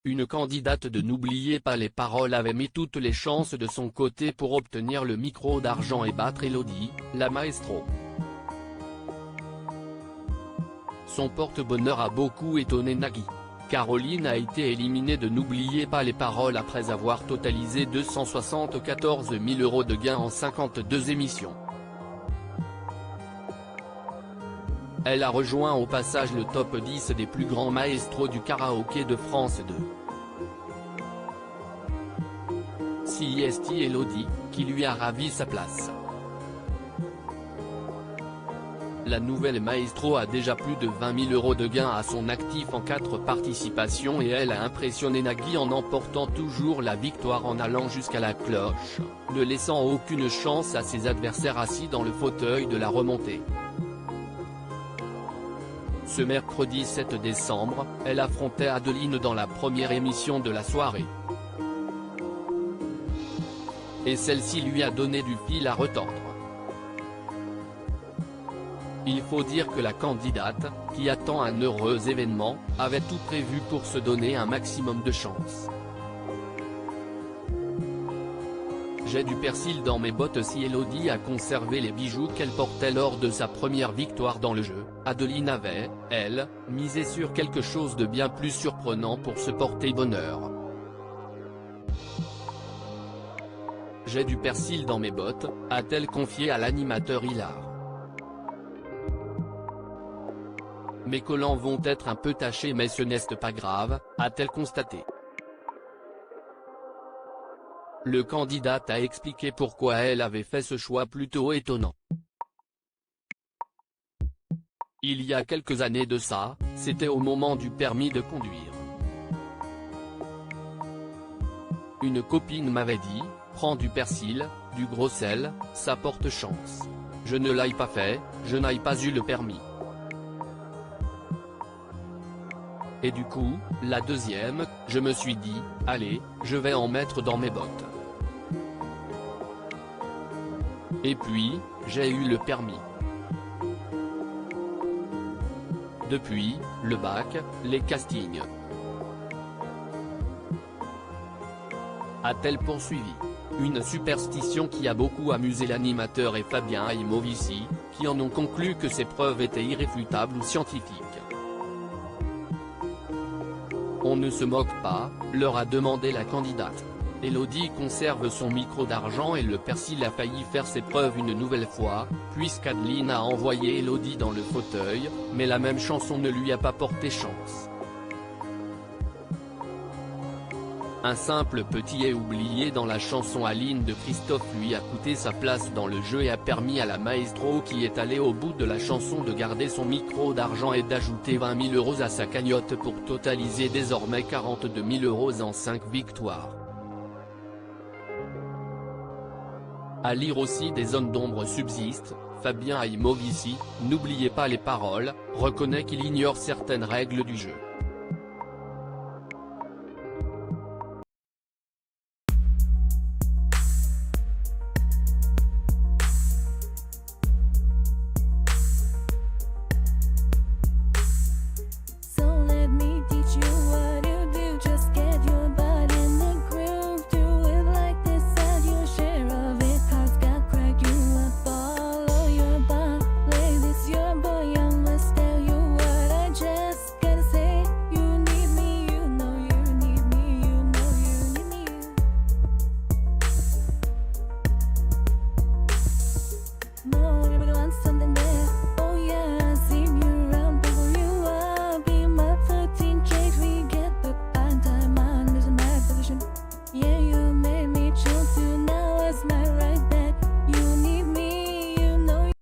une candidate de N'oubliez pas les paroles avait mis toutes les chances de son côté pour obtenir le micro d'argent et battre Elodie, la maestro. Son porte-bonheur a beaucoup étonné Nagui. Caroline a été éliminée de N'oubliez pas les paroles après avoir totalisé 274 000 € de gains en 52 émissions. Elle a rejoint au passage le top 10 des plus grands maestros du karaoké de France 2. CIST Elodie, qui lui a ravi sa place. La nouvelle maestro a déjà plus de 20 000 € de gains à son actif en 4 participations et elle a impressionné Nagui en emportant toujours la victoire en allant jusqu'à la cloche, ne laissant aucune chance à ses adversaires assis dans le fauteuil de la remontée. Ce mercredi 7 décembre, elle affrontait Adeline dans la première émission de la soirée. Et celle-ci lui a donné du fil à retordre. Il faut dire que la candidate, qui attend un heureux événement, avait tout prévu pour se donner un maximum de chance. J'ai du persil dans mes bottes. Si Elodie a conservé les bijoux qu'elle portait lors de sa première victoire dans le jeu, Adeline avait, elle, misé sur quelque chose de bien plus surprenant pour se porter bonheur. J'ai du persil dans mes bottes, a-t-elle confié à l'animateur hilar. Mes collants vont être un peu tachés mais ce n'est pas grave, a-t-elle constaté. Le candidat a expliqué pourquoi elle avait fait ce choix plutôt étonnant. Il y a quelques années de ça, c'était au moment du permis de conduire. Une copine m'avait dit, prends du persil, du gros sel, ça porte chance. Je ne l'ai pas fait, je n'ai pas eu le permis. Et du coup, la deuxième, je me suis dit, allez, je vais en mettre dans mes bottes. Et puis, j'ai eu le permis. Depuis, le bac, les castings. A-t-elle poursuivi. Une superstition qui a beaucoup amusé l'animateur et Fabien Aimovici, qui en ont conclu que ces preuves étaient irréfutables ou scientifiques. On ne se moque pas, leur a demandé la candidate. Elodie conserve son micro d'argent et le persil a failli faire ses preuves une nouvelle fois, puisqu'Adeline a envoyé Elodie dans le fauteuil, mais la même chanson ne lui a pas porté chance. Un simple petit est oublié dans la chanson Aline de Christophe lui a coûté sa place dans le jeu et a permis à la maestro qui est allée au bout de la chanson de garder son micro d'argent et d'ajouter 20 000 € à sa cagnotte pour totaliser désormais 42 000 € en 5 victoires. À lire aussi des zones d'ombre subsistent, Fabien Aimovici, n'oubliez pas les paroles, reconnaît qu'il ignore certaines règles du jeu.